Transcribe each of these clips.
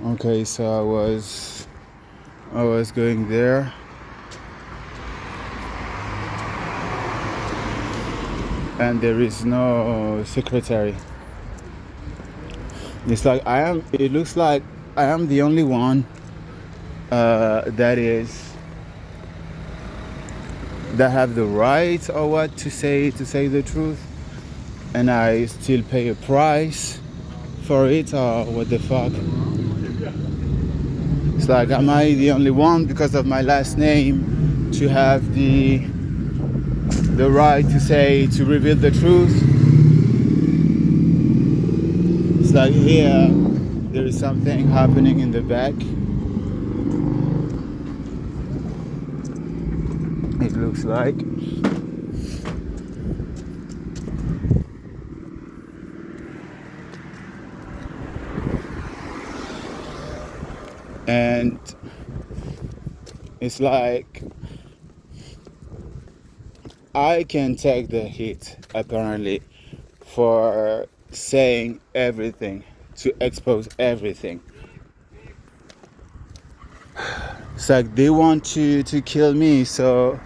Okay, so I was going there, and there is no secretary. It's like it looks like I am the only one that have the right or what to say the truth, and I still pay a price for it, or what the fuck. It's like, am I the only one because of my last name to have the right to reveal the truth? It's like here there is something happening in the back. It looks like. And it's like I can take the hit, apparently, for saying everything, to expose everything. It's like they want to kill me, so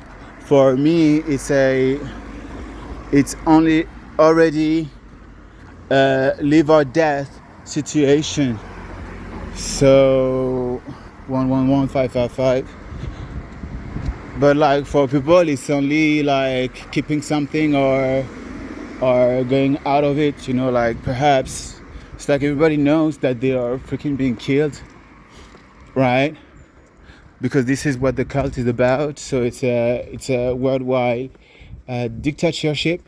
for me it's only already live or death situation. So 111555. But like for people, it's only like keeping something or going out of it. Like perhaps it's like everybody knows that they are freaking being killed, right? Because this is what the cult is about. So it's a worldwide dictatorship,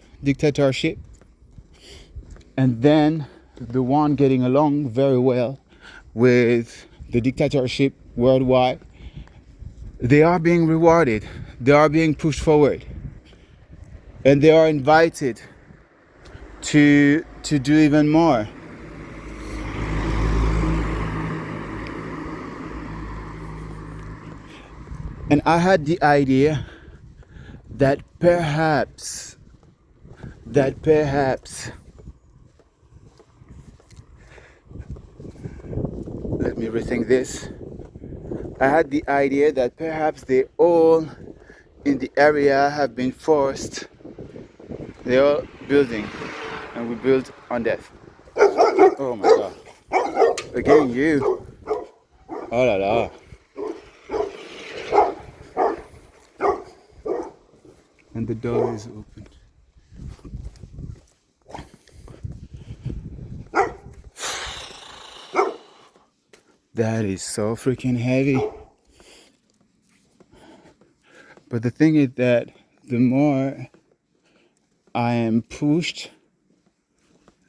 and then the one getting along very well with the dictatorship worldwide, they are being rewarded, they are being pushed forward, and they are invited to do even more. And I had the idea that perhaps let me rethink this. I had the idea that perhaps they all in the area have been forced. They're all building, and we build on death. Oh my god. Again, you. Oh la la. And the door is open. That is so freaking heavy. But the thing is that the more I am pushed,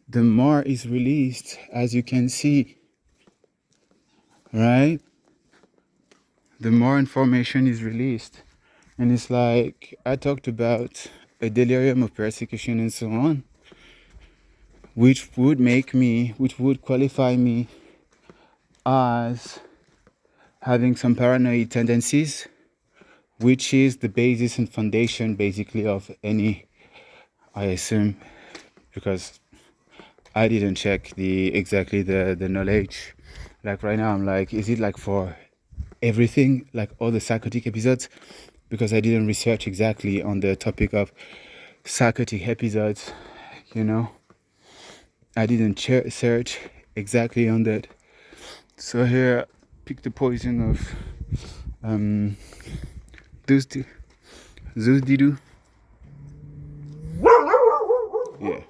the more is released, as you can see, right? The more information is released. And it's like I talked about a delirium of persecution and so on, which would qualify me as having some paranoid tendencies, which is the basis and foundation basically of any, I assume, because I didn't check the knowledge. Like right now I'm like, is it like for everything, like all the psychotic episodes? Because I didn't research exactly on the topic of psychotic episodes, I didn't search exactly on that. So here, pick the poison of Zuzdidu. Yeah.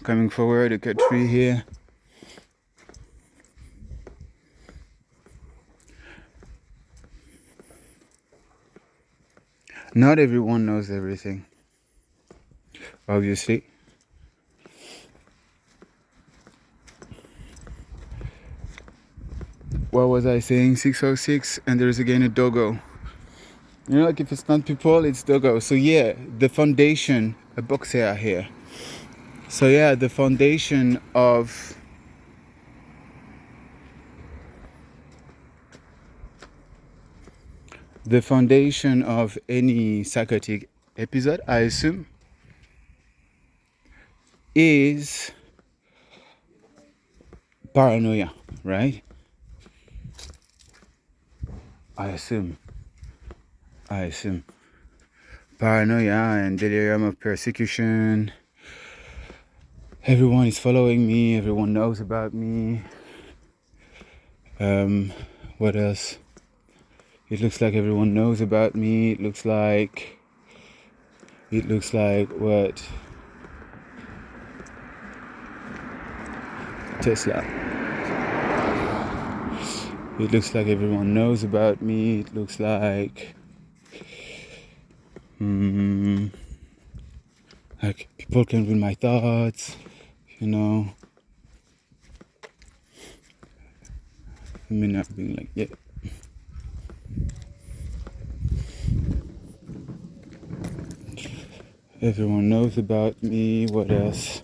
Coming forward, a cut tree here. Not everyone knows everything, obviously. What was I saying? 606, and there's again a doggo. Like if it's not people, it's doggo. So yeah, the foundation, a boxer here. So yeah, the foundation of any psychotic episode, I assume, is paranoia, right? I assume paranoia and delirium of persecution. Everyone is following me, everyone knows about me. What else? It looks like everyone knows about me. It looks like what? Tesla. It looks like everyone knows about me. It looks like like people can read my thoughts, you know. Me not being like, yeah. Everyone knows about me. What else?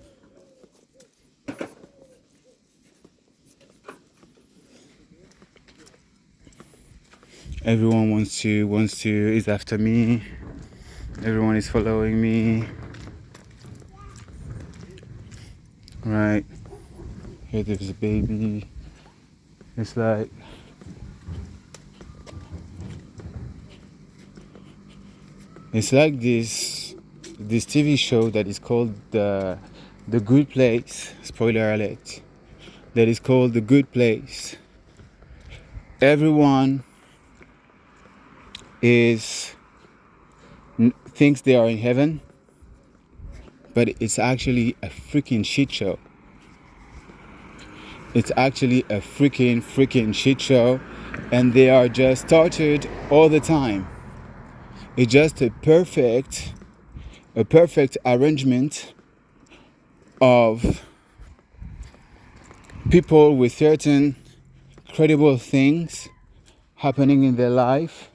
Everyone wants to is after me. Everyone is following me. Right. Here there's a baby. It's like this TV show that is called the Good Place. Spoiler alert. That is called The Good Place. Everyone thinks they are in heaven, but it's actually a freaking shit show. It's actually a freaking shit show, and they are just tortured all the time. It's just a perfect arrangement of people with certain credible things happening in their life,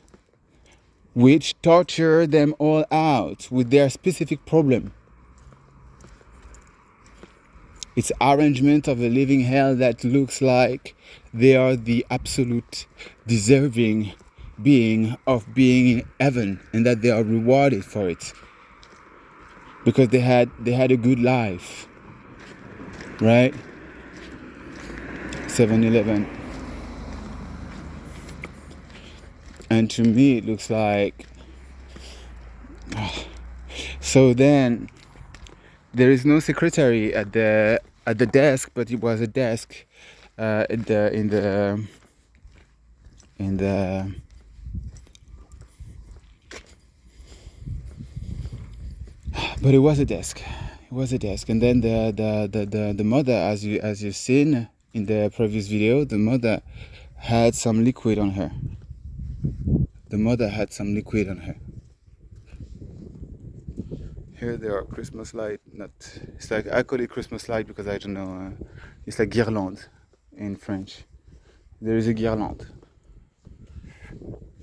which torture them all out with their specific problem. It's arrangement of a living hell that looks like they are the absolute deserving being of being in heaven, and that they are rewarded for it because they had a good life, right? 7-Eleven. And to me it looks like so then there is no secretary at the desk, but it was a desk in the but it was a desk. It was a desk. And then the mother, as you've seen in the previous video, the mother had some liquid on her. Here there are Christmas light. It's like, I call it Christmas light because I don't know. It's like guirlande in French. There is a guirlande,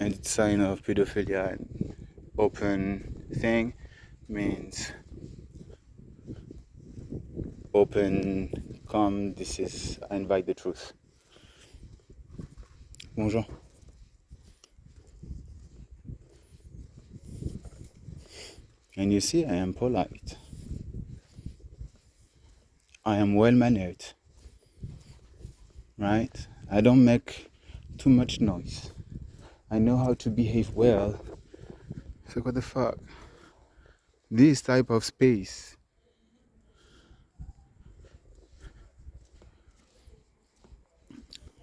and it's sign of pedophilia and open thing means open. Come, this is I invite the truth. Bonjour. And you see, I am polite. I am well-mannered, right? I don't make too much noise. I know how to behave well. So what the fuck? This type of space.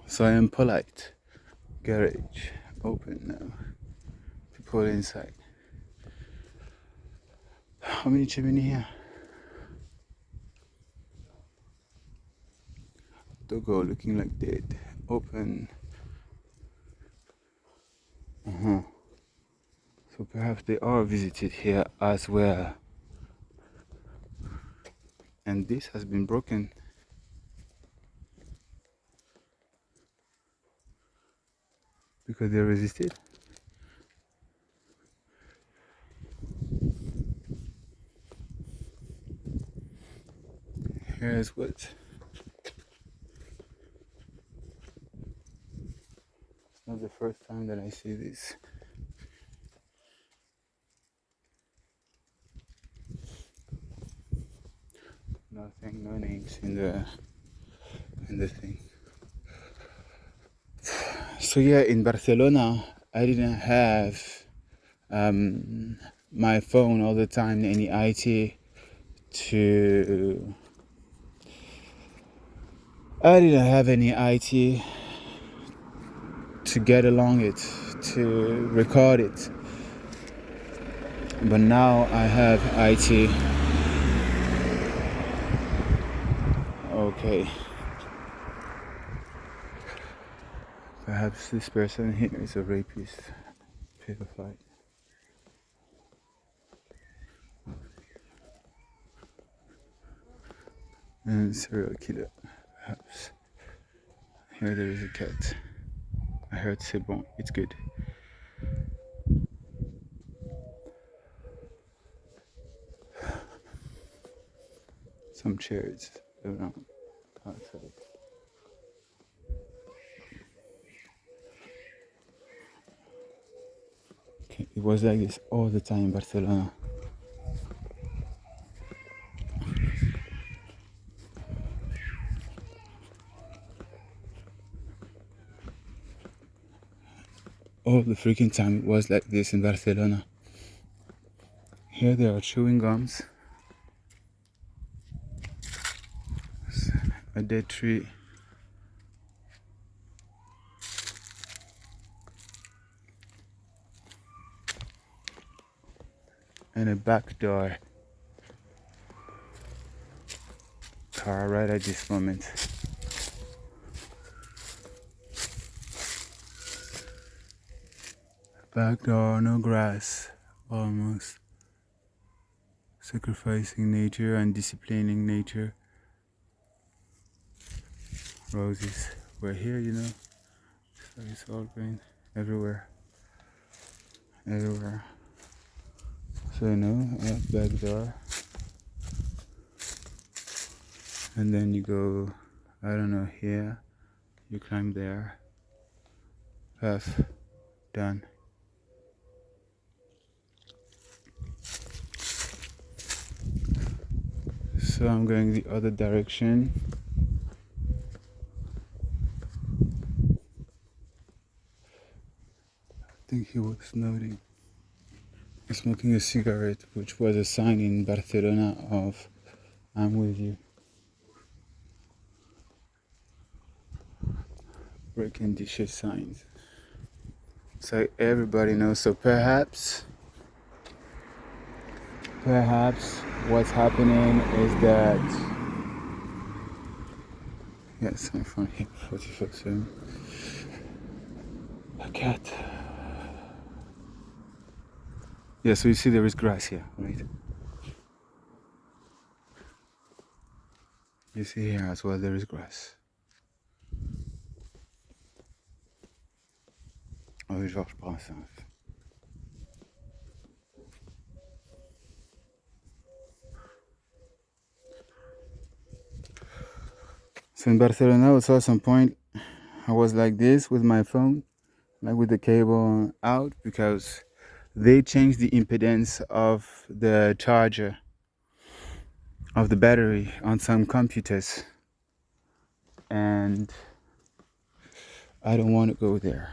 So I am polite. Garage, open now. People inside. How many chimney here? Doggo looking like dead. Open. So perhaps they are visited here as well. And this has been broken. Because they resisted. Here's what. It's not the first time that I see this. Nothing, no names in the and the thing. So yeah, in Barcelona, I didn't have my phone all the time, any IT to. I didn't have any IT to get along it, to record it. But now I have IT. Okay. Perhaps this person here is a rapist, pedophile. And serial killer, perhaps. Here there is a cat. I heard c'est bon, it's good. Some chairs around outside. Okay, it was like this all the time in Barcelona. All the freaking time it was like this in Barcelona. Here there are chewing gums. A dead tree. And a back door. Car right at this moment. Back door, no grass. Almost. Sacrificing nature and disciplining nature. Roses. We're here, you know. So it's all green everywhere. Everywhere. So you know, back door. And then you go, I don't know, here. You climb there. Path. Done. So I'm going the other direction. I think he was noting, smoking a cigarette, which was a sign in Barcelona of I'm with you. Breaking dishes signs. So everybody knows. So perhaps what's happening is that yes, I'm from here 44/7. A cat. Yeah, so you see there is grass here, right? You see here as well there is grass. Oh, Georges Brassens. So in Barcelona also at some point I was like this with my phone, like with the cable out, because they changed the impedance of the charger of the battery on some computers, and I don't want to go there.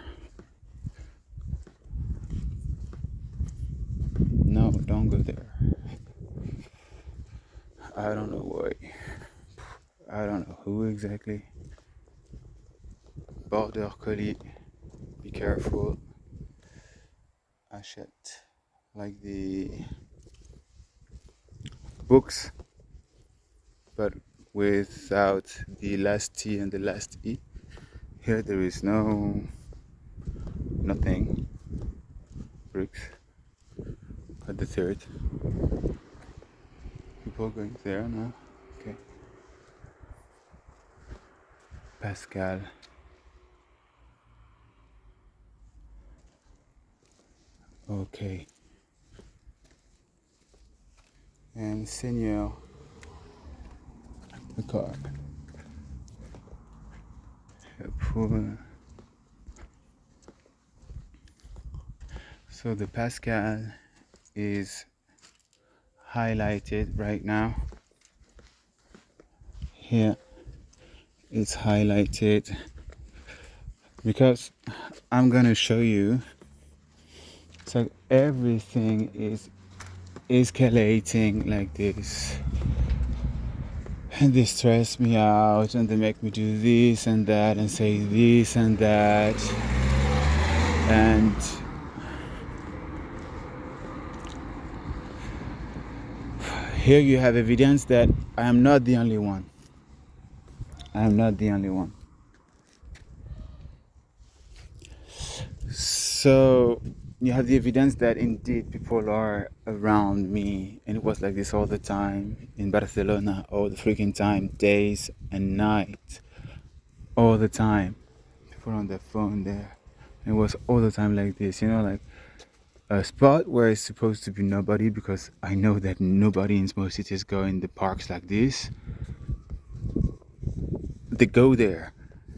No, don't go there. I don't know why. I don't know who exactly. Border collie, be careful. Achète, like the books, but without the last T and the last E. Here there is nothing. Bricks at the third. People going there now. Okay. Pascal. Okay. And Seigneur. The car. So the Pascal is highlighted right now here, it's highlighted because I'm gonna show you. So everything is escalating like this, and they stress me out, and they make me do this and that, and say this and that, and here you have evidence that I am not the only one. I am not the only one. So you have the evidence that indeed people are around me, and it was like this all the time in Barcelona, all the freaking time, days and nights, all the time. People on their phone there. It was all the time like this, like a spot where it's supposed to be nobody, because I know that nobody in small cities go in the parks like this. They go there,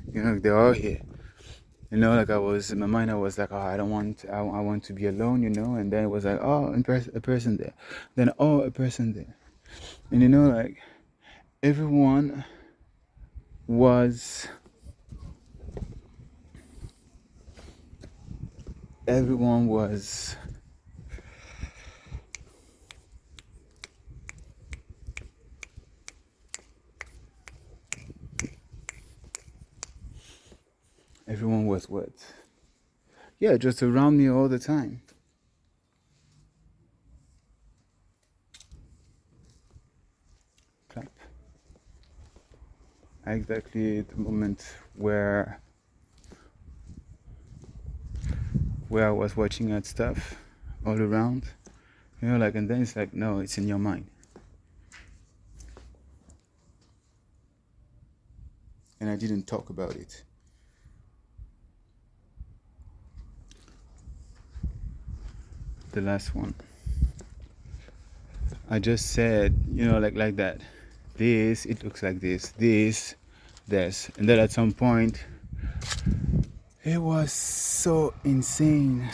they're all here. Like in my mind, I was like, oh, I want to be alone, and then it was like, oh, a person there. Then, oh, a person there. And, like, everyone was, everyone was what? Yeah, just around me all the time. Clap. Exactly the moment where I was watching that stuff all around, like, and then it's like, no, it's in your mind. And I didn't talk about it. The last one, I just said, like that. This, it looks like this, and then at some point, it was so insane.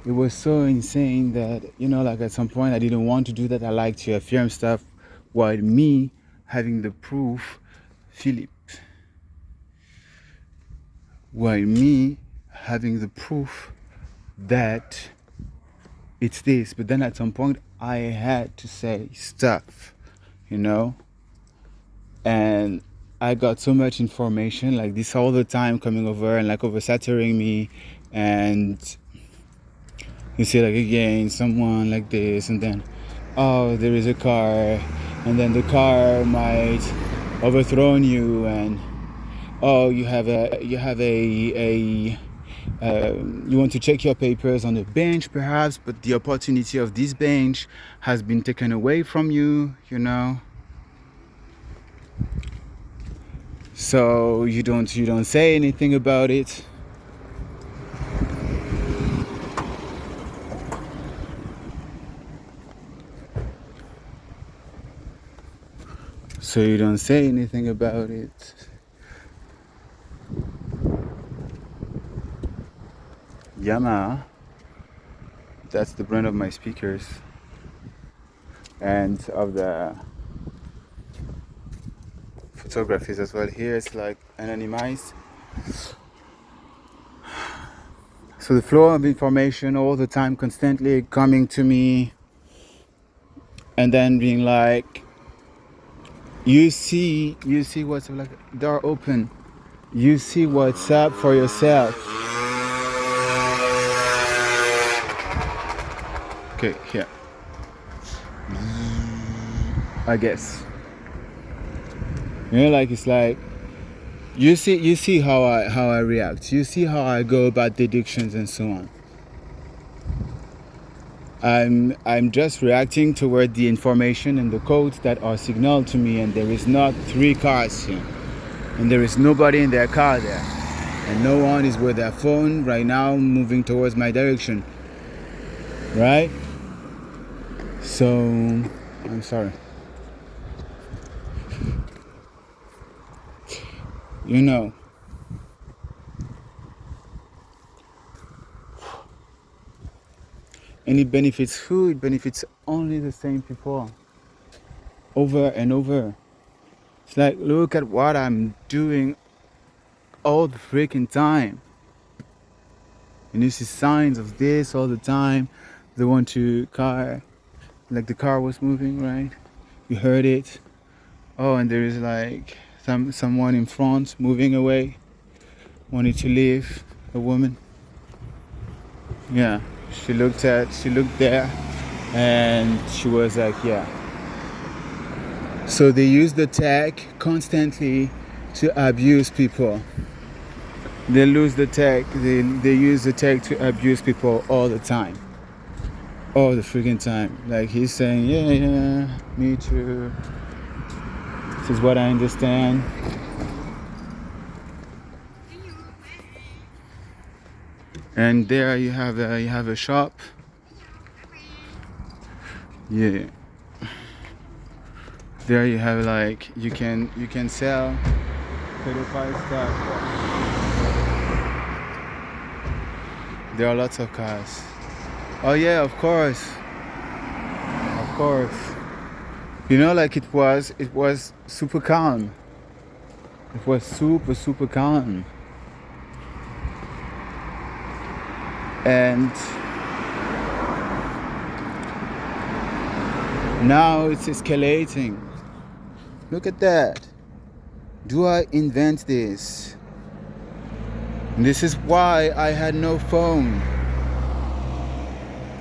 It was so insane that, like at some point I didn't want to do that. I like to affirm stuff, while me having the proof, Philip, while me having the proof that it's this. But then at some point I had to say stuff, and I got so much information like this all the time coming over and like oversaturating me. And you see, like, again, someone like this, and then, oh, there is a car, and then the car might overthrow you, and oh, you want to check your papers on a bench perhaps, but the opportunity of this bench has been taken away from you, so you don't say anything about it. So you don't say anything about it. Yamaha, that's the brand of my speakers and of the photographies as well. Here it's like anonymized. So the flow of information all the time, constantly coming to me, and then being like, you see what's like, door open. You see what's up for yourself. Okay, here. I guess. Like, it's like, you see how I react. You see how I go about deductions and so on. I'm just reacting toward the information and the codes that are signaled to me, and there is not 3 cars here, and there is nobody in their car there, and no one is with their phone right now moving towards my direction, right? So I'm sorry. And it benefits who? It benefits only the same people over and over. It's like, look at what I'm doing all the freaking time. And you see signs of this all the time. They want to car, like the car was moving, right? You heard it. Oh, and there is like someone in front moving away, wanted to leave, a woman. Yeah, she looked there, and she was like, yeah. So they use the tech constantly to abuse people. They lose the tech. They use the tech to abuse people all the time. All the freaking time. Like he's saying, yeah, me too. This is what I understand. And there you have a shop. Yeah. There you have like you can sell pedophile stuff. There are lots of cars. Oh yeah, of course. Of course. You know, like it was super calm. It was super calm. And now it's escalating. Look at that. Do I invent this? And this is why I had no phone.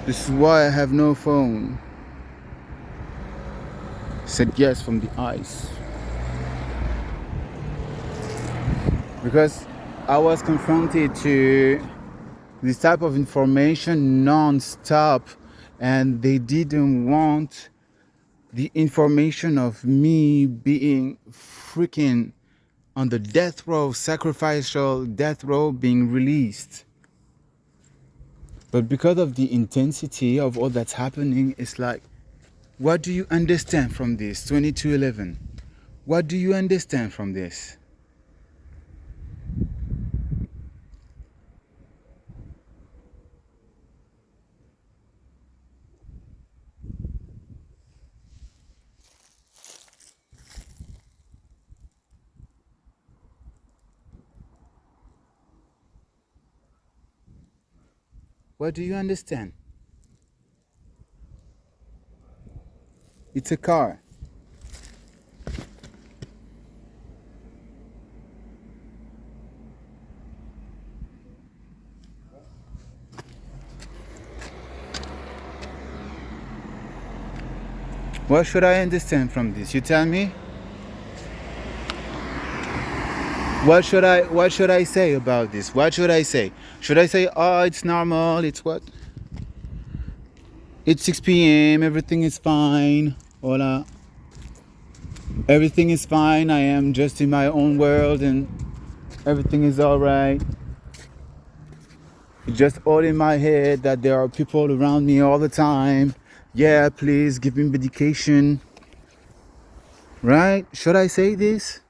This is why I have no phone. Said yes from the eyes. Because I was confronted to this type of information non-stop, and they didn't want the information of me being freaking on the death row, sacrificial death row, being released. But because of the intensity of all that's happening, it's like, what do you understand from this? 2211. What do you understand from this? What do you understand? It's a car. What should I understand from this? You tell me? What should I say about this? What should I say? Should I say, oh, it's normal, it's what? It's 6 p.m., everything is fine. Hola. Everything is fine. I am just in my own world and everything is alright. It's just all in my head that there are people around me all the time. Yeah, please give me medication. Right? Should I say this?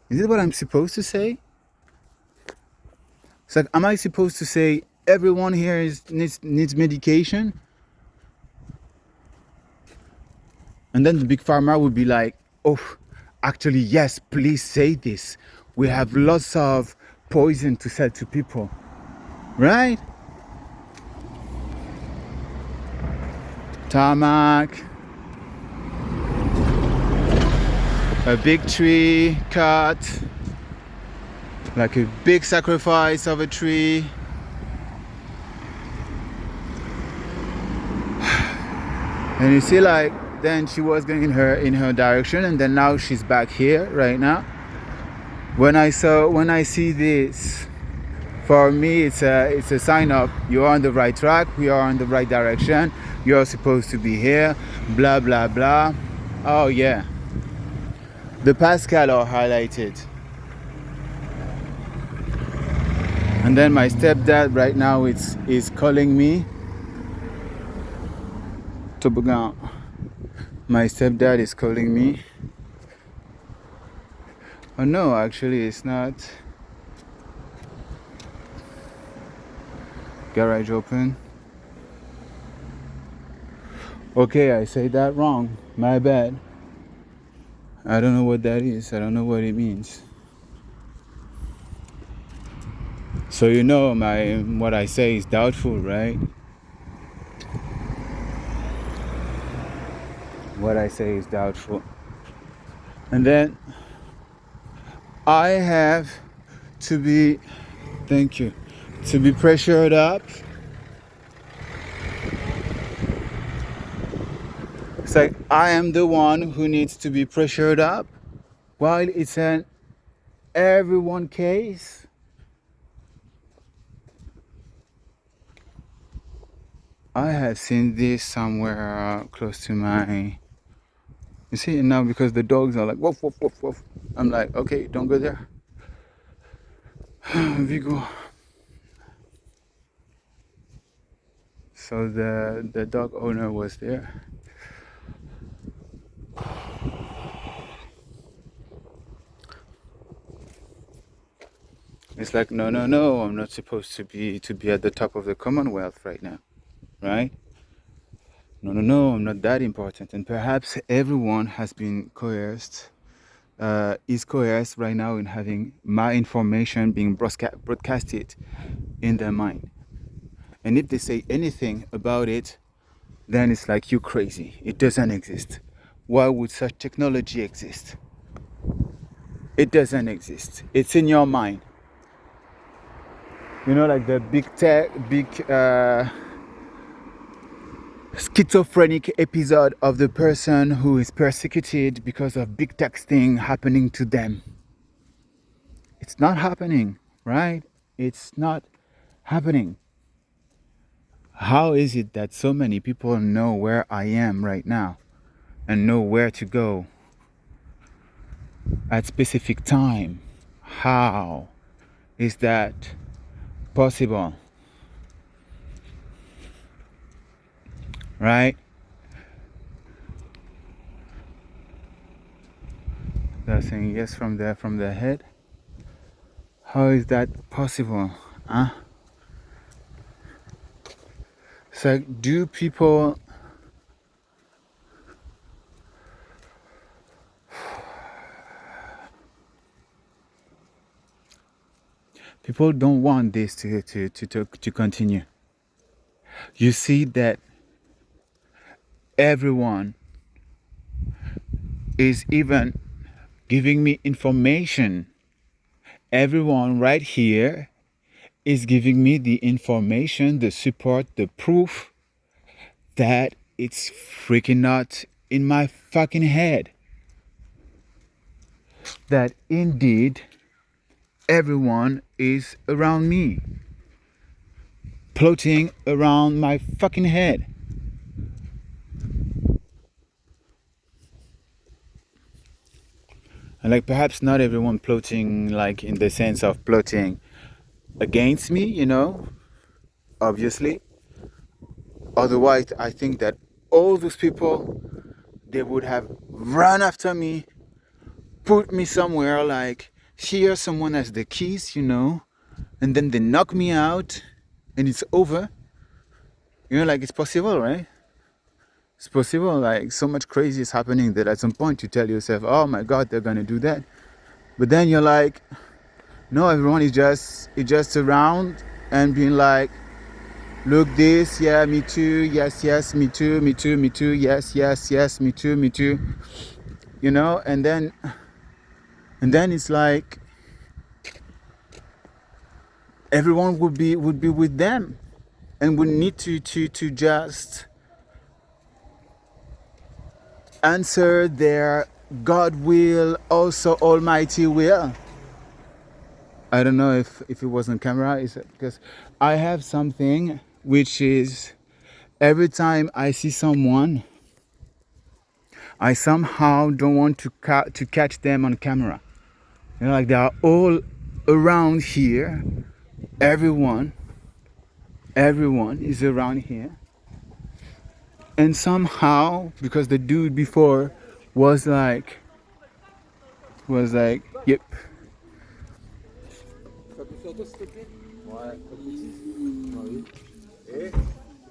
Is it what I'm supposed to say? It's like, am I supposed to say everyone here needs medication? And then the big pharma would be like, oh, actually, yes, please say this. We have lots of poison to sell to people. Right? Tarmac. A big tree cut. Like a big sacrifice of a tree. And you see, like, then she was going in her direction, and then now she's back here right now. When I see this, for me it's a sign of you're on the right track, we are on the right direction, you're supposed to be here, blah blah blah. Oh yeah. The Pascal are highlighted. And then my stepdad right now is calling me. Toboggan. My stepdad is calling me. Oh no, actually it's not. Garage open. Okay, I say that wrong. My bad. I don't know what that is. I don't know what it means. So you know what I say is doubtful, right? What I say is doubtful. And then I have to be, thank you, to be pressured up. It's like I am the one who needs to be pressured up, while it's an everyone case. I have seen this somewhere close to my. You see it now because the dogs are like woof woof woof woof. I'm like, okay, don't go there. Vigo. So the dog owner was there. It's like no, I'm not supposed to be at the top of the Commonwealth right now, right? No, I'm not that important. And perhaps everyone has been coerced, is coerced right now in having my information being broadcasted in their mind. And if they say anything about it, then it's like you crazy. It doesn't exist. Why would such technology exist? It doesn't exist. It's in your mind. You know, like the big schizophrenic episode of the person who is persecuted because of big texting happening to them. It's not happening, right? It's not happening. How is it that so many people know where I am right now and know where to go at specific time? How is that possible? Right? They're saying yes from the head. How is that possible? Huh? So do people don't want this to continue. You see that everyone is even giving me information. Everyone right here is giving me the information, the support, the proof that it's freaking not in my fucking head. That indeed everyone is around me, floating around my fucking head. And like perhaps not everyone plotting like in the sense of plotting against me, you know, obviously. Otherwise, I think that all those people, they would have run after me, put me somewhere like here someone has the keys, you know, and then they knock me out and it's over. You know, like it's possible, right? It's possible, like so much crazy is happening that at some point you tell yourself, oh my God, they're gonna do that. But then you're like, no, everyone is just around and being like, look this, yeah, me too, yes, me too, yes, me too, you know, and then it's like everyone would be with them and would need to just answer their God will, also Almighty will. I don't know if it was on camera, is it? Because I have something which is every time I see someone, I somehow don't want to catch them on camera. You know, like they are all around here. Everyone is around here. And somehow, because the dude before was like, yep. Ça peut faire toi s'il te plaît? Ouais, pas de soucis. Oui. Et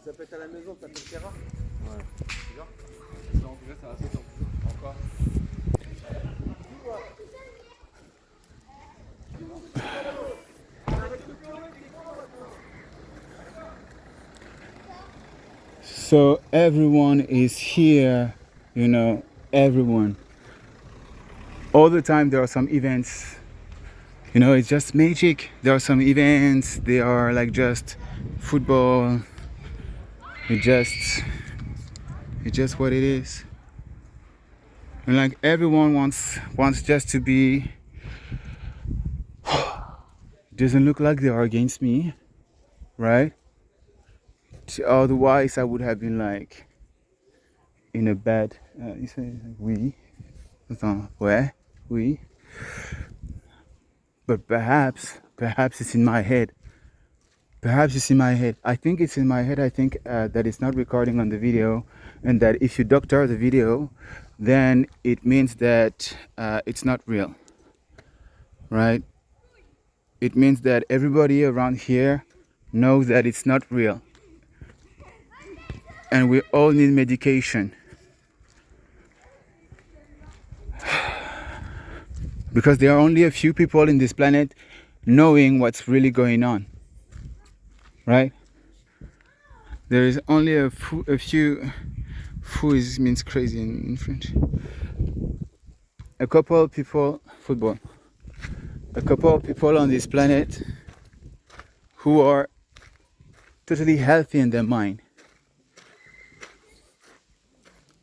ça peut être à la maison, t'appelles Terra? Ouais. Déjà? Ça en tout cas, ça va sauter encore. So everyone is here, you know, everyone. All the time there are some events, you know, it's just magic. There are some events, they are like just football. It's just what it is. And like everyone wants just to be, doesn't look like they are against me, right? Otherwise I would have been like in a bad you say oui. Attends, ouais, oui. But perhaps it's in my head. Perhaps it's in my head. I think it's in my head. I think that it's not recording on the video, and that if you doctor the video, then it means that it's not real, right? It means that everybody around here knows that it's not real, and we all need medication. Because there are only a few people in this planet knowing what's really going on, right? There is only a few. Fou means crazy in French. A couple of people, football. A couple of people on this planet who are totally healthy in their mind.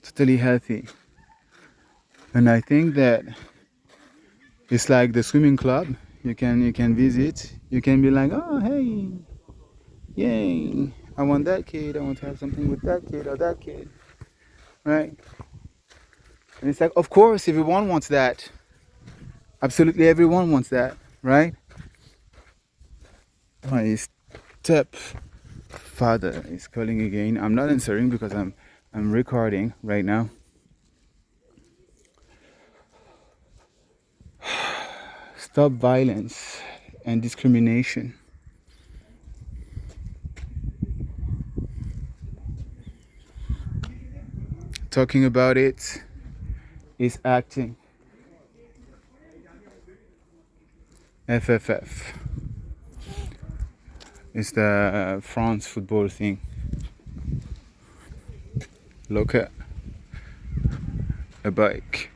Totally healthy. And I think that it's like the swimming club. You can visit. You can be like, oh hey, yay! I want that kid. I want to have something with that kid or that kid, right? And it's like, of course, everyone wants that. Absolutely, everyone wants that, right? My stepfather is calling again. I'm not answering because I'm recording right now. Stop violence and discrimination. Talking about it is acting. FFF. It's the France football thing. Look at a bike.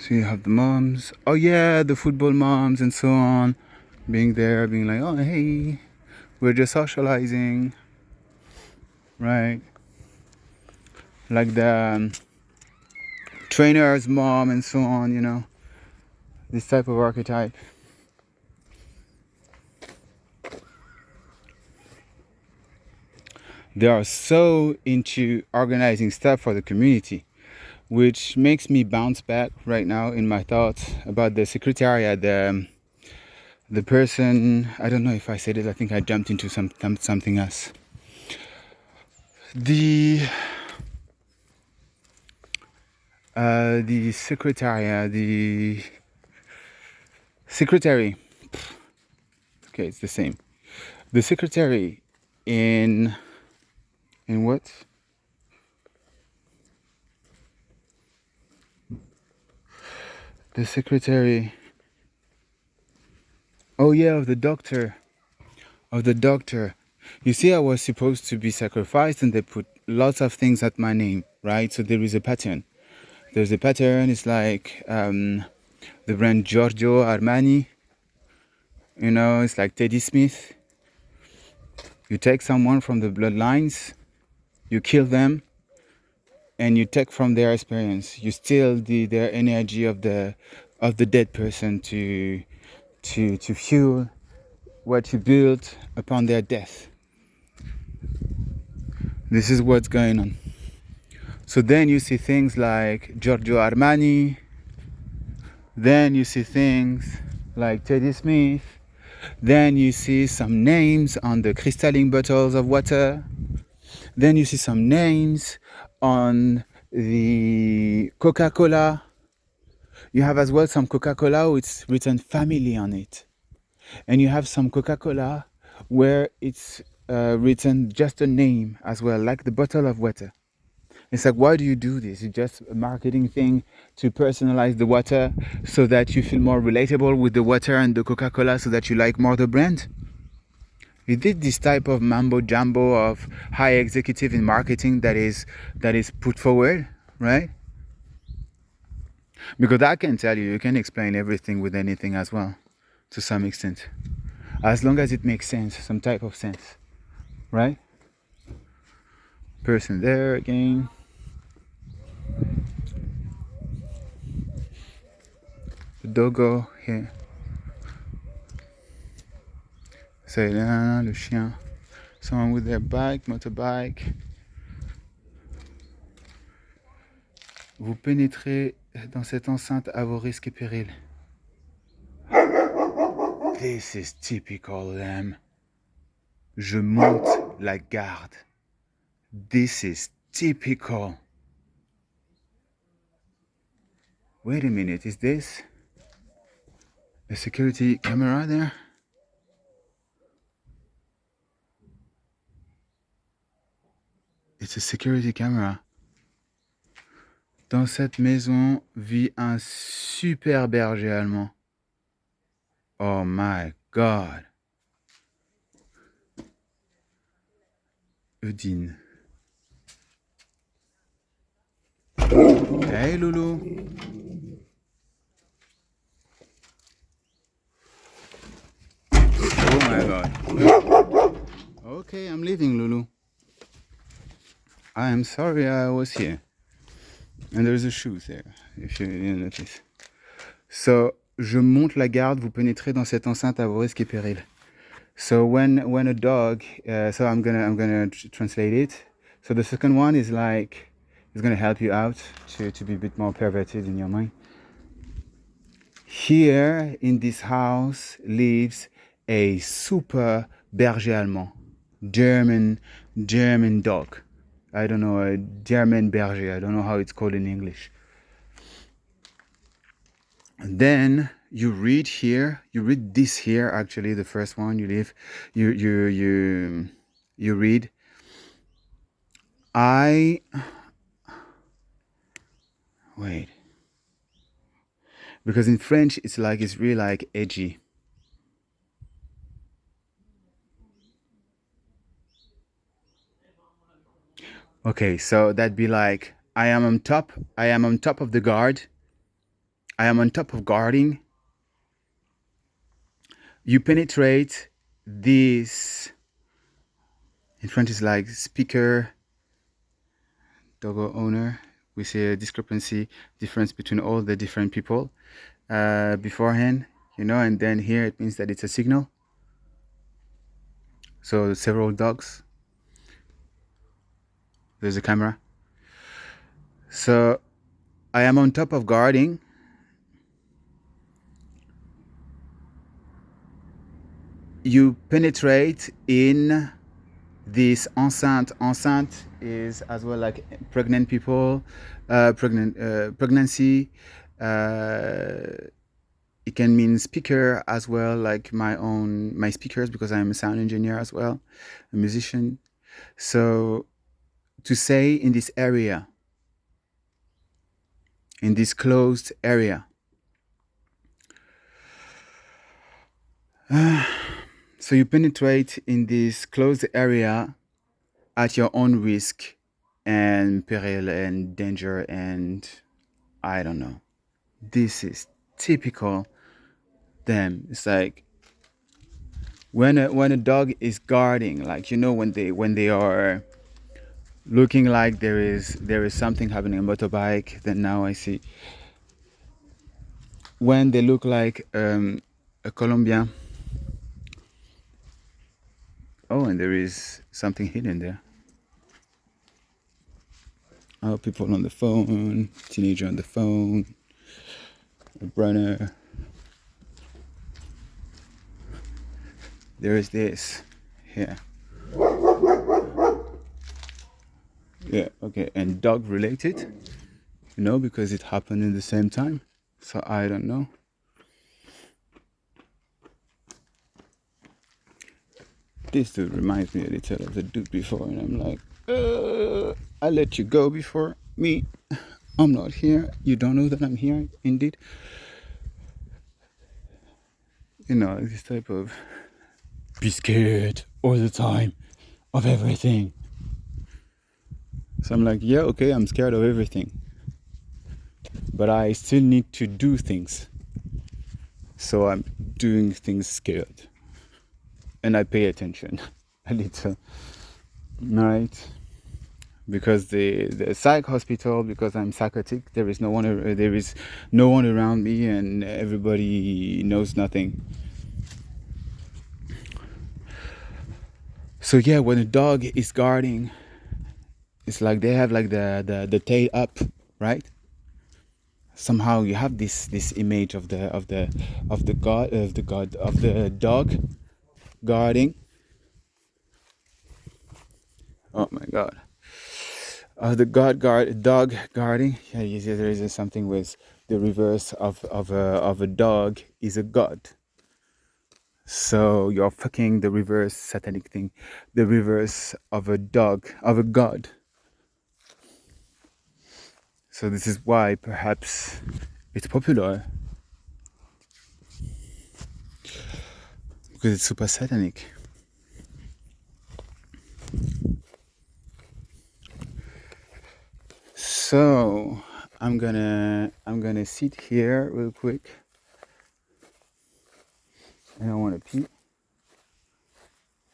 So you have the moms. Oh yeah, the football moms and so on. Being there, being like, oh hey, we're just socializing. Right? Like the trainer's mom and so on, you know. This type of archetype. They are so into organizing stuff for the community, which makes me bounce back right now in my thoughts about the secretariat, the person. I don't know if I said it. I think I jumped into something else. The secretariat, the secretary. Okay, it's the same. The secretary in what? The secretary. Oh yeah, of the doctor. You see, I was supposed to be sacrificed, and they put lots of things at my name, right? So there is a pattern. There's a pattern. It's like the brand Giorgio Armani. You know, it's like Teddy Smith. You take someone from the bloodlines, you kill them, and you take from their experience. You steal their energy of the dead person to fuel what you built upon their death. This is what's going on. So then you see things like Giorgio Armani. Then you see things like Teddy Smith. Then you see some names on the crystalline bottles of water. Then you see some names on the Coca-Cola. You have as well some Coca-Cola with written family on it. And you have some Coca-Cola where it's written just a name as well, like the bottle of water. It's like, why do you do this? It's just a marketing thing to personalize the water so that you feel more relatable with the water and the Coca-Cola so that you like more the brand. You did this type of mambo jumbo of high executive in marketing that is put forward, right? Because I can tell you can explain everything with anything as well, to some extent, as long as it makes sense, some type of sense, right? Person there again. The doggo here. C'est là, le chien. Someone with their bike, motorbike. Vous pénétrez dans cette enceinte à vos risques et périls. This is typical them. Je monte la garde. This is typical. Wait a minute, is this a security camera there? It's a security camera. Dans cette maison vit un super berger allemand. Oh my god. Udine. Hey Loulou. Oh my god. Okay, I'm leaving, Loulou. I am sorry I was here. And there's a shoe there, if you didn't notice. So, je monte la garde, vous pénétrez dans cette enceinte à vos risques et périls. So when a dog, so I'm gonna translate it. So the second one is like, it's gonna help you out to be a bit more perverted in your mind. Here in this house lives a super berger allemand, German dog. I don't know, a German berger. I don't know how it's called in English. And then you read here. You read this here. Actually, the first one you leave. You read. Wait. Because in French it's really like edgy. Okay, so that'd be like, I am on top of the guard. I am on top of guarding. You penetrate this. In French it's like speaker, doggo owner. We see a difference between all the different people beforehand, and then here it means that it's a signal. So several dogs. There's a camera. So I am on top of guarding. You penetrate in this enceinte. Enceinte is as well like pregnant people, pregnancy. It can mean speaker as well, like my speakers, because I'm a sound engineer as well, a musician. So to say in this area, in this closed area. So you penetrate in this closed area at your own risk and peril and danger and I don't know. This is typical them. It's like when a dog is guarding, like when they are looking like there is something happening on a motorbike. Then now I see when they look like a Colombian. Oh, and there is something hidden there. Oh, people on the phone, teenager on the phone, a brother. There is this here. Yeah, okay, and dog related, because it happened in the same time. So I don't know. This dude reminds me a little of the dude before, and I'm like, I let you go before me. I'm not here. You don't know that I'm here, indeed. This type of be scared all the time of everything. So I'm like, yeah, okay, I'm scared of everything. But I still need to do things. So I'm doing things scared. And I pay attention a little. Right? Because the psych hospital, because I'm psychotic, there is no one around me, and everybody knows nothing. So yeah, when a dog is guarding, it's like they have like the tail up, right? Somehow you have this image of the dog guarding. Oh my god. The dog guarding. Yeah, you see, there is something with the reverse of a dog is a god. So you're fucking the reverse satanic thing, the reverse of a dog, of a god. So this is why perhaps it's popular, because it's super satanic. So I'm gonna sit here real quick. I don't want to pee.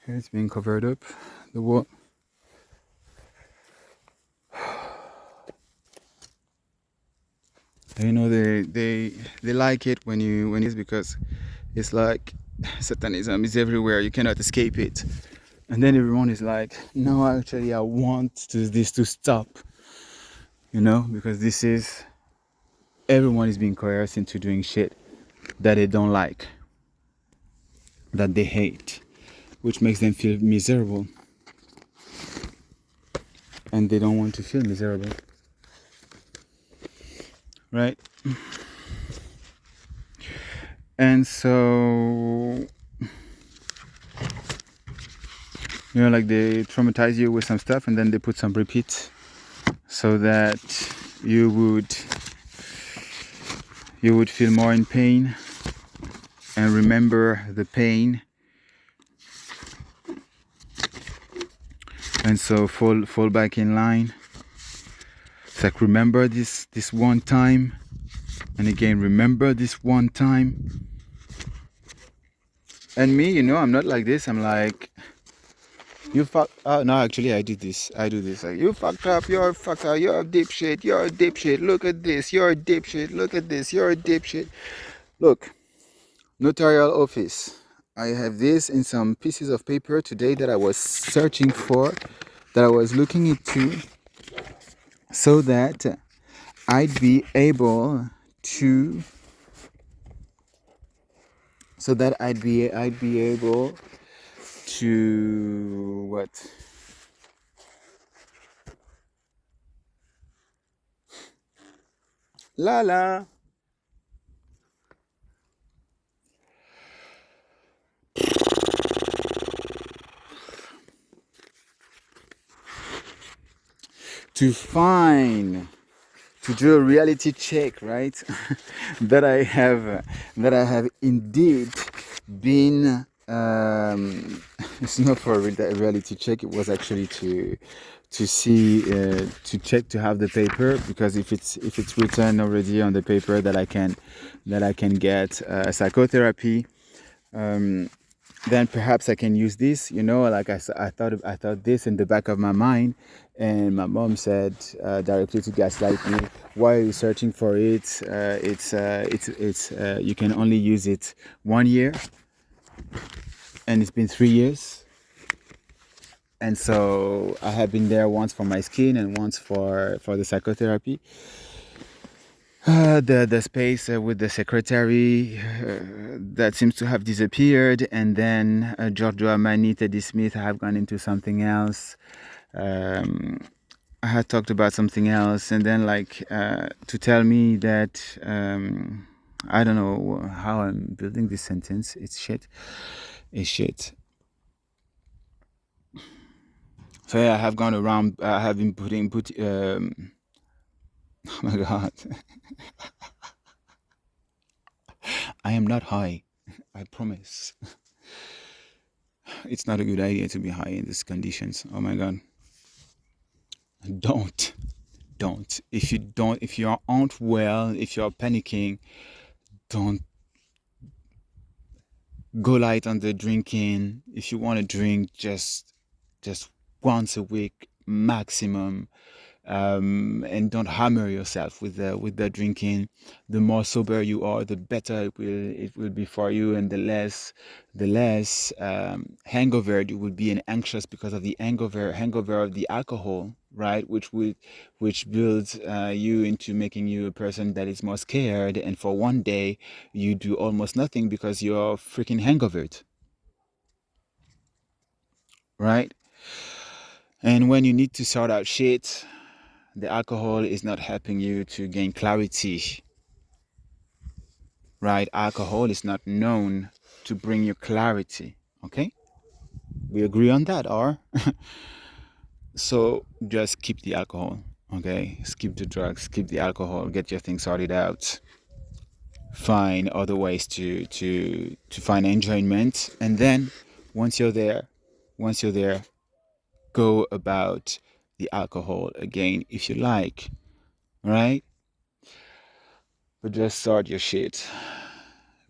Here it's being covered up. The wall. They like it when it's because it's like satanism is everywhere. You cannot escape it. And then everyone is like, no, actually I want this to stop. Because everyone is being coerced into doing shit that they don't like, that they hate, which makes them feel miserable. And they don't want to feel miserable. Right? And so, like they traumatize you with some stuff and then they put some repeats so that you would feel more in pain and remember the pain. And so fall back in line. It's like, remember this one time, and again, remember this one time. And me, I'm not like this. I'm like, you fuck. No, actually, I do this. Like, you fucked up. You're fucked up. You're a dipshit. You're a dipshit. Look at this. You're a dipshit. Look at this. You're a dipshit. Look, notarial office. I have this in some pieces of paper today that I was searching for, that I was looking into, so that I'd be able to. I'd be able to what? La. To do a reality check, right? that I have indeed been. It's not for a reality check. It was actually to see, to check, to have the paper, because if it's written already on the paper that I can get psychotherapy. Then perhaps I can use this, like I thought this in the back of my mind, and my mom said directly to gaslight me, why are you searching for it? It's you can only use it 1 year, and it's been 3 years. And so I have been there once for my skin and once for the psychotherapy. The space with the secretary that seems to have disappeared, and then Giorgio Armani, Teddy Smith have gone into something else. I had talked about something else, and then to tell me that I don't know how I'm building this sentence. It's shit. So yeah, I have gone around. I have been oh my god, I am not high. I promise. It's not a good idea to be high in these conditions. Oh my god, don't, don't. If you aren't well, if you're panicking, don't go light on the drinking. If you want to drink, just once a week maximum. And don't hammer yourself with the drinking. The more sober you are, the better it will be for you, and the less hangover you will be, and anxious because of the hangover of the alcohol, right? Which builds you into making you a person that is more scared, and for one day you do almost nothing because you're freaking hangovered, right? And when you need to sort out shit, the alcohol is not helping you to gain clarity, right? Alcohol is not known to bring you clarity, okay? We agree on that, or? So just keep the alcohol, okay? Skip the drugs, skip the alcohol, get your things sorted out. Find other ways to find enjoyment, and then once you're there, go about the alcohol again if you like, right? But just start your shit.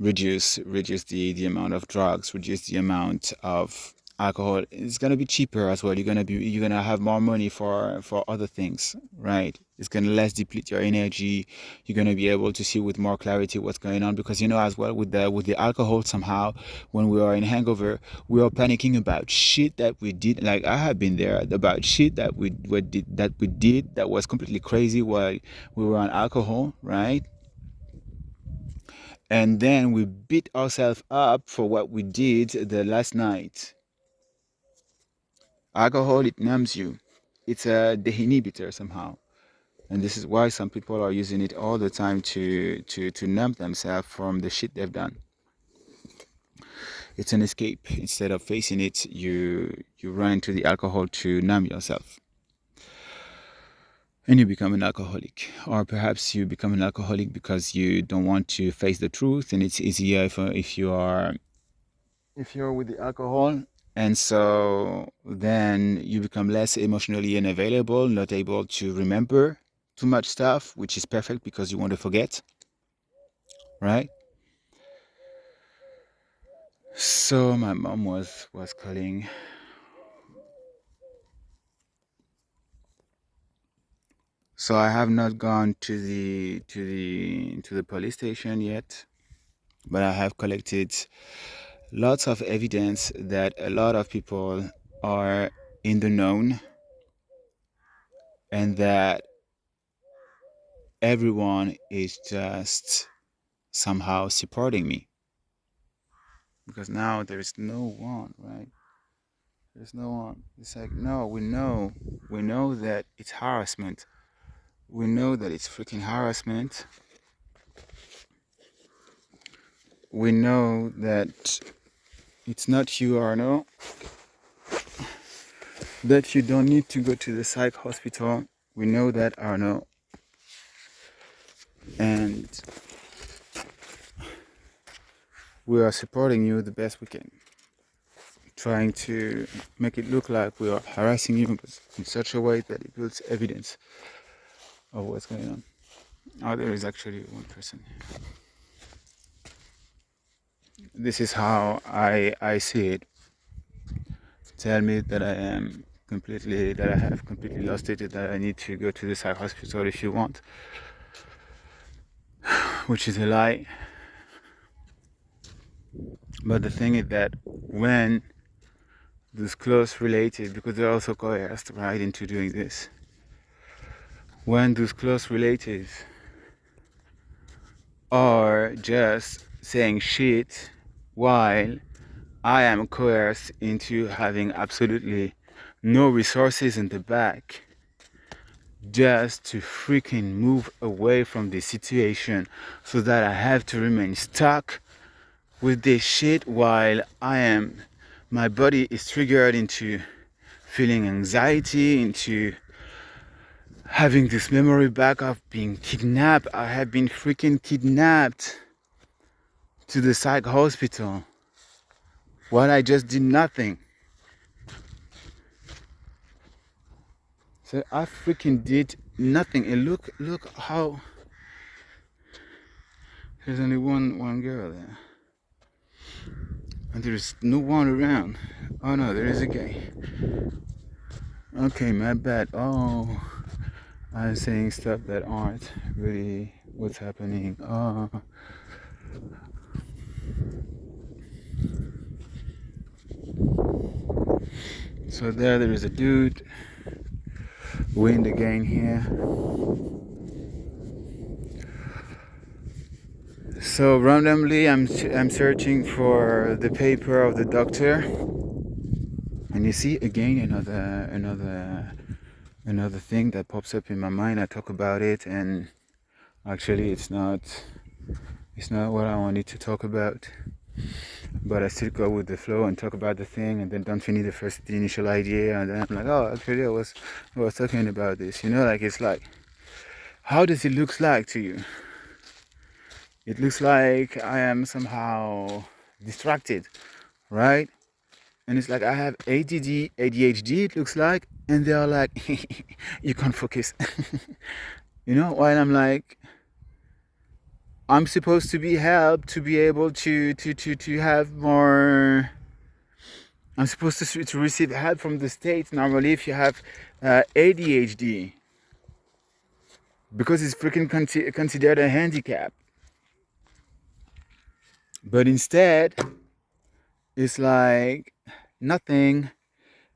Reduce the amount of drugs, reduce the amount of alcohol. It's gonna be cheaper as well. You're gonna have more money for other things, right? It's gonna less deplete your energy. You're gonna be able to see with more clarity what's going on, because as well with the alcohol, somehow when we are in hangover, we are panicking about shit that we did. Like I have been there, about shit that we did that was completely crazy while we were on alcohol, right? And then we beat ourselves up for what we did the last night. Alcohol, it numbs you. It's the inhibitor somehow. And this is why some people are using it all the time to numb themselves from the shit they've done. It's an escape. Instead of facing it, you run to the alcohol to numb yourself. And you become an alcoholic. Or perhaps you become an alcoholic because you don't want to face the truth, and it's easier if you're with the alcohol. And so then you become less emotionally unavailable, not able to remember too much stuff, which is perfect because you want to forget, right? So my mom was calling. So I have not gone to the police station yet, but I have collected lots of evidence that a lot of people are in the known, and that everyone is just somehow supporting me, because now there is no one, right? There's no one. It's like, no, we know that it's harassment. We know that it's freaking harassment. We know that it's not you, Arno, that you don't need to go to the psych hospital. We know that, Arno. And we are supporting you the best we can, trying to make it look like we are harassing you, but in such a way that it builds evidence of what's going on. Oh, there is actually one person. This is how I see it. Tell me that I have completely lost it, that I need to go to the psych hospital if you want, which is a lie. But the thing is that when those close relatives, because they're also coerced right into doing this, when those close relatives are just saying shit while I am coerced into having absolutely no resources in the back, just to freaking move away from the situation, so that I have to remain stuck with this shit while my body is triggered into feeling anxiety, into having this memory back of being kidnapped. I have been freaking kidnapped to the psych hospital while I just did nothing. So I freaking did nothing. And look how there's only one girl there. And there's no one around. Oh no, there is a guy. Okay, my bad. Oh, I'm saying stuff that aren't really what's happening. Oh. So there is a dude. Wind again here. So randomly, I'm searching for the paper of the doctor, and you see again another thing that pops up in my mind. I talk about it, and actually, it's not what I wanted to talk about. But I still go with the flow and talk about the thing, and then don't finish the initial idea, and then I'm like, oh, actually, I was talking about this. Like it's like, how does it look like to you? It looks like I am somehow distracted, right? And it's like I have ADD, ADHD, it looks like, and they are like, you can't focus. While I'm like, I'm supposed to be helped to be able to have more. I'm supposed to receive help from the state normally if you have ADHD, because it's freaking considered a handicap. But instead, it's like nothing,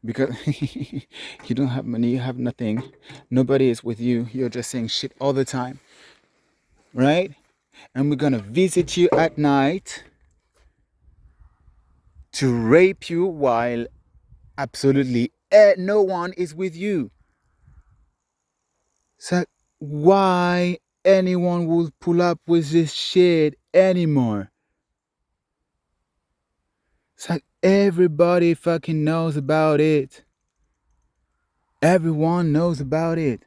because you don't have money, you have nothing, nobody is with you, you're just saying shit all the time, right? And we're gonna visit you at night to rape you while absolutely no one is with you. So why anyone would pull up with this shit anymore? It's like everybody fucking knows about it. Everyone knows about it.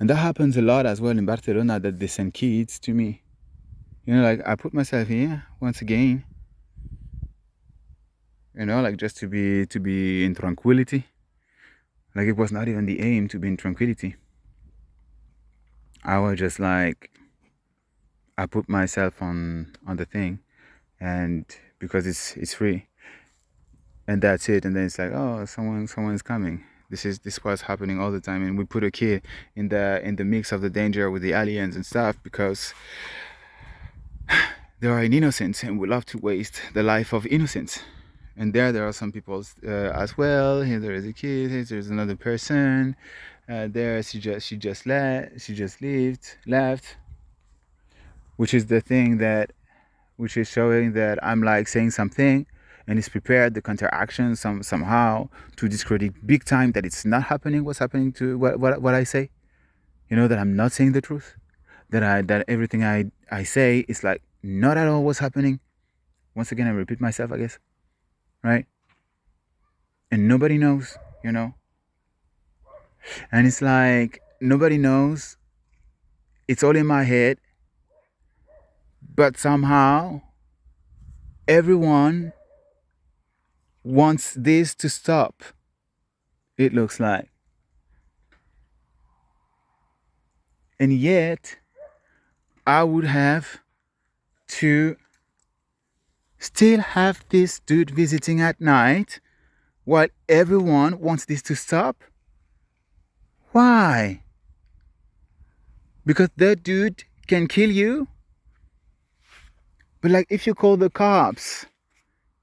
And that happens a lot as well in Barcelona, that they send kids to me. Like I put myself here once again, like just to be in tranquility. Like it was not even the aim to be in tranquility. I was just like, I put myself on the thing, and because it's free, and that's it. And then it's like, oh, someone's coming. This was happening all the time, and we put a kid in the mix of the danger with the aliens and stuff, because they are innocent, and we love to waste the life of innocents. And there are some people as well. Here there is a kid. Here there's another person. There she just left, which is the thing which is showing that I'm like saying something, and it's prepared the counteraction somehow to discredit big time that it's not happening. What's happening to what I say? That I'm not saying the truth. That everything I say is like not at all what's happening. Once again, I repeat myself, I guess, right? And nobody knows, And it's like nobody knows. It's all in my head, but somehow everyone wants this to stop. It looks like. And yet, I would have to still have this dude visiting at night while everyone wants this to stop. Why? Because that dude can kill you? But like if you call the cops,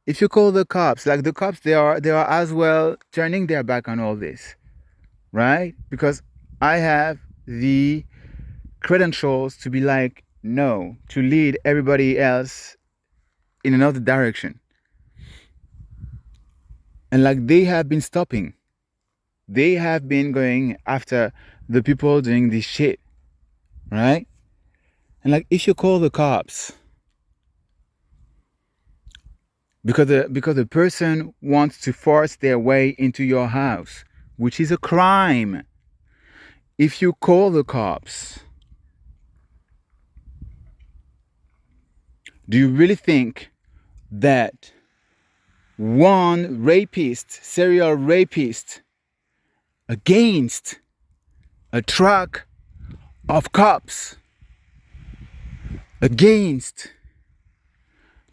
like the cops, they are as well turning their back on all this, right? Because I have the credentials to be like, no, to lead everybody else in another direction. And like they have been stopping. They have been going after the people doing this shit, right? And like if you call the cops, because the person wants to force their way into your house, which is a crime. If you call the cops, do you really think that one rapist, serial rapist, against a truck of cops, against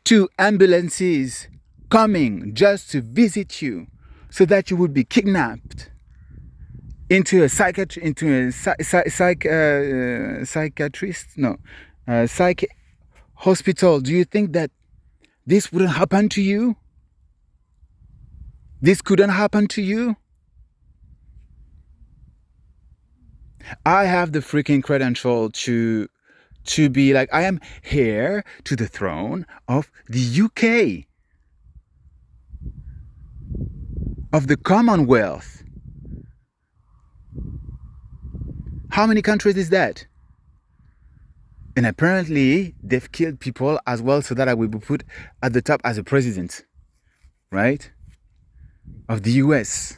two ambulances coming just to visit you so that you would be kidnapped into a psych hospital, do you think that this wouldn't happen to you? This couldn't happen to you? I have the freaking credential to be like, I am heir to the throne of the UK, of the Commonwealth. How many countries is that? And apparently they've killed people as well so that I will be put at the top as a president, right? Of the US.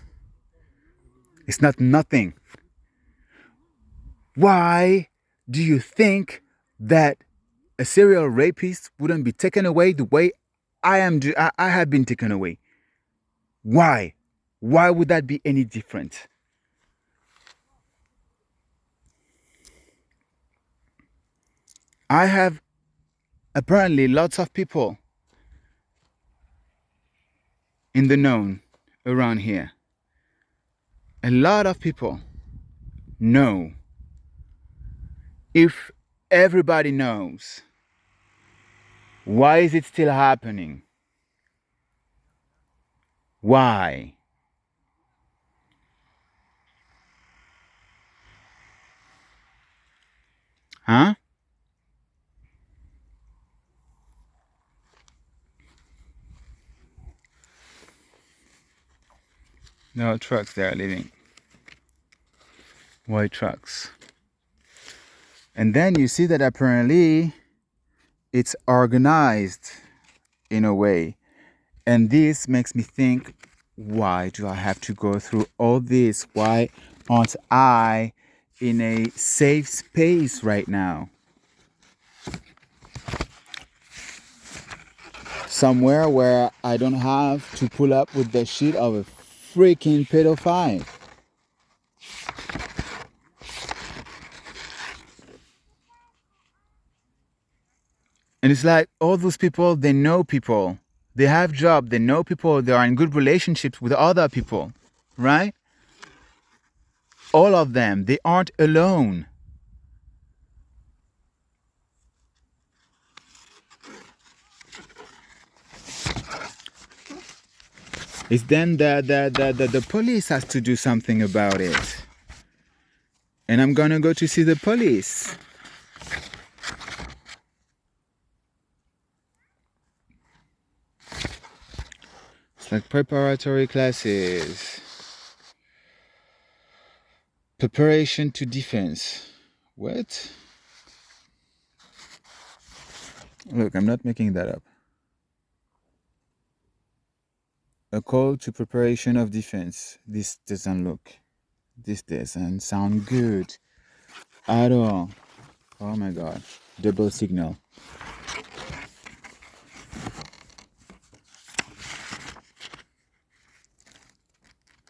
It's not nothing. Why do you think that a serial rapist wouldn't be taken away the way I have been taken away? Why? Why would that be any different? I have apparently lots of people in the known around here. A lot of people know. If everybody knows, why is it still happening? Why? Huh? No trucks they are leaving. White trucks. And then you see that apparently it's organized in a way. And this makes me think, why do I have to go through all this? Why aren't I in a safe space right now? Somewhere where I don't have to pull up with the shit of a freaking pedophile. And it's like all those people, they know people. They have jobs, they know people, they are in good relationships with other people, right? All of them, they aren't alone. It's then the police has to do something about it. And I'm gonna go to see the police. It's like preparatory classes. Preparation to defense. What? Look, I'm not making that up. A call to preparation of defense. This doesn't sound good at all. Oh my god. Double signal.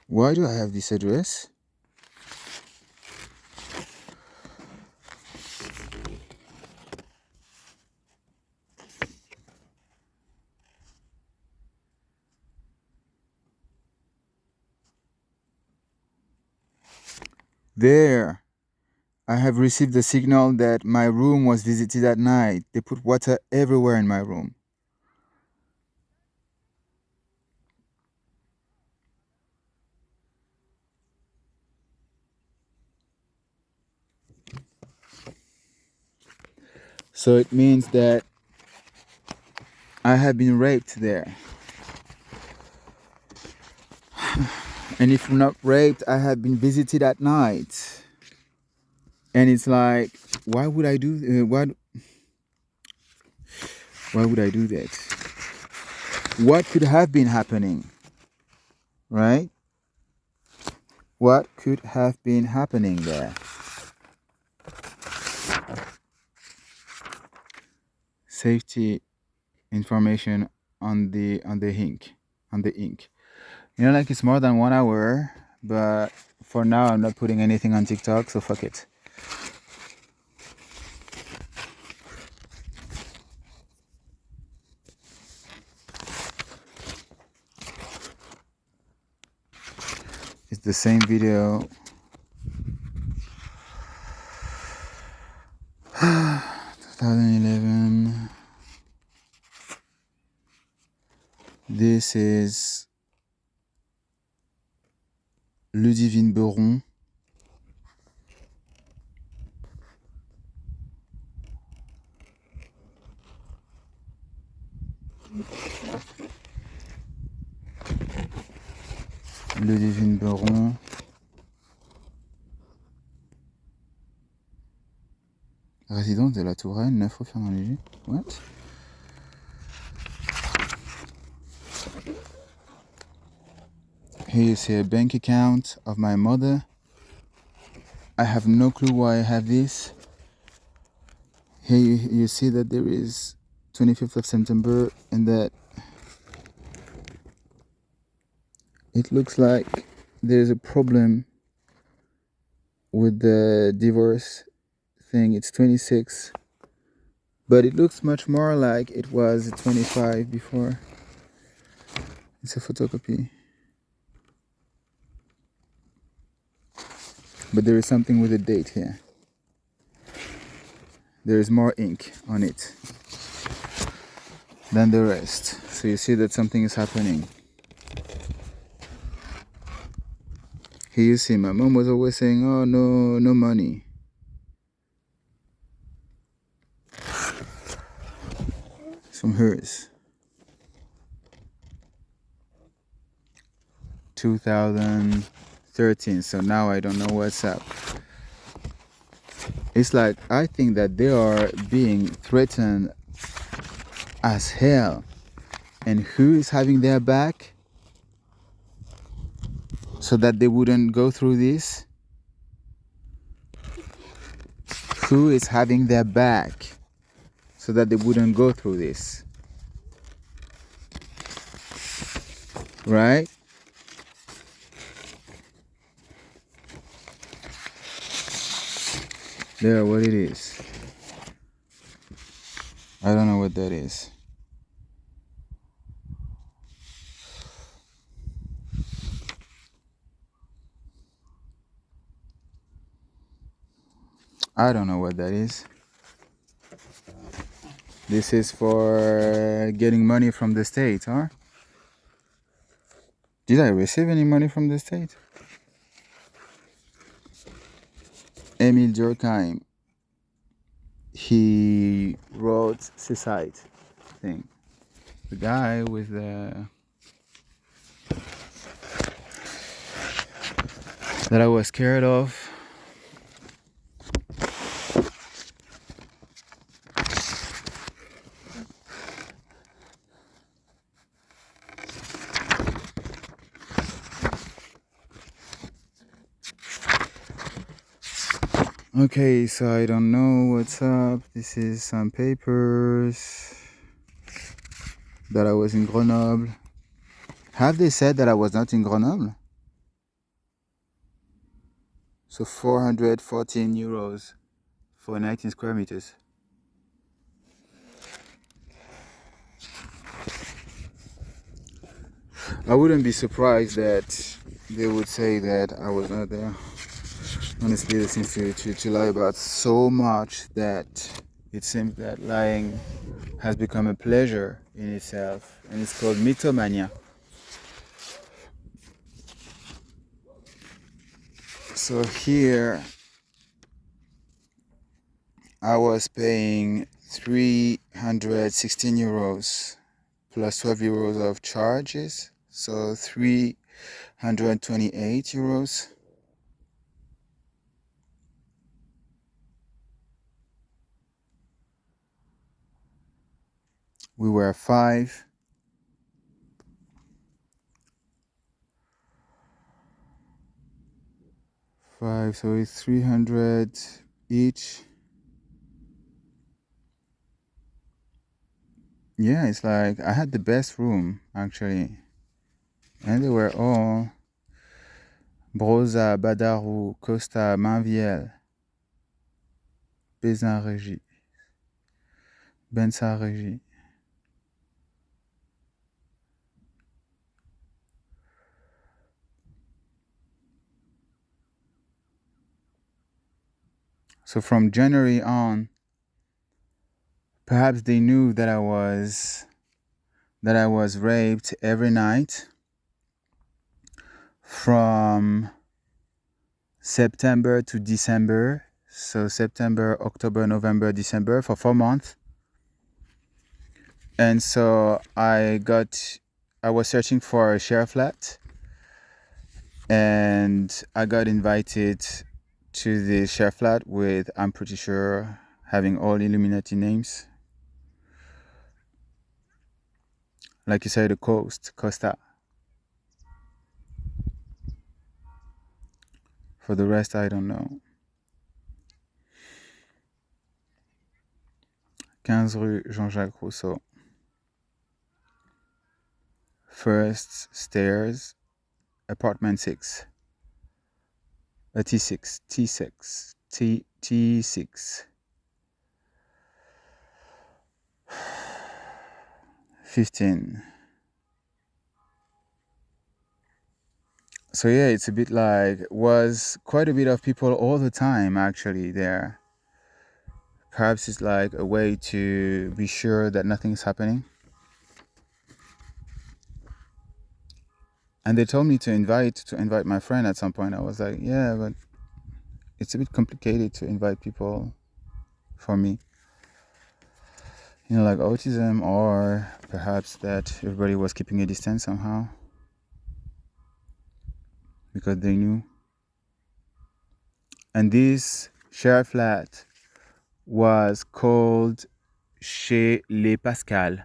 Why do I have this address? There. I have received the signal that my room was visited at night. They put water everywhere in my room. So it means that I have been raped there. And if not raped, I have been visited at night. And it's like, why would I do why would I do that? what could have been happening, right? What could have been happening there? Safety information on the ink, You know, like it's more than 1 hour, but for now I'm not putting anything on TikTok, so fuck it. It's the same video. 2011. This is Ludivine Beron. Ludivine Beron. Résidence de la Touraine, 9 rue Fernand Léger. What? Here you see a bank account of my mother. I have no clue why I have this. Here you see that there is 25th of September and that it looks like there's a problem with the divorce thing. It's 26, but it looks much more like it was 25 before. It's a photocopy. But there is something with a date here. There is more ink on it than the rest. So you see that something is happening. Here you see my mom was always saying, oh, no money. It's from hers. 2013. So now I don't know what's up. It's like, I think that they are being threatened as hell. And who is having their back so that they wouldn't go through this? Who is having their back so that they wouldn't go through this? Right? There, what it is. I don't know what that is. I don't know what that is. This is for getting money from the state, huh? Did I receive any money from the state? Emile Durkheim. He wrote Psych thing. The guy with the that I was scared of. Okay, so I don't know what's up. This is some papers that I was in Grenoble. Have they said that I was not in Grenoble? So 414 euros for 19 square meters. I wouldn't be surprised that they would say that I was not there. Honestly, they seem to lie about so much that it seems that lying has become a pleasure in itself, and it's called mythomania. So here I was paying 316 euros plus 12 euros of charges, so 328 euros. We were 5. 5, so it's 300 each. Yeah, it's like I had the best room actually, and they were all Brosa, Badarou, Costa, Mainvielle, Bézin-Régie, Bensa-Régie. So from January on, perhaps they knew that I was raped every night from September to December. So September, October, November, December for 4 months. And so I was searching for a share flat, and I got invited to the share flat with, I'm pretty sure, having all Illuminati names. Like you said, the Costa. For the rest, I don't know. 15 rue Jean-Jacques Rousseau. First stairs, apartment 6. T6, T6, T6. 15. So yeah, it's a bit like, was quite a bit of people all the time actually there. Perhaps it's like a way to be sure that nothing is happening. And they told me to invite my friend at some point. I was like, yeah, but it's a bit complicated to invite people for me. You know, like autism, or perhaps that everybody was keeping a distance somehow because they knew. And this share flat was called Chez les Pascal.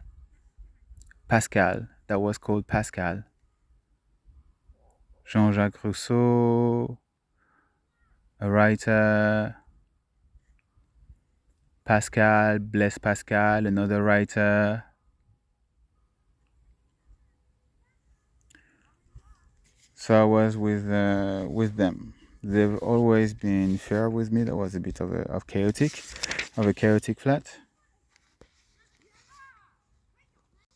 Pascal. That was called Pascal. Jean-Jacques Rousseau, a writer. Pascal, Blaise Pascal, another writer. So I was with them. They've always been fair with me. That was a bit of a chaotic flat.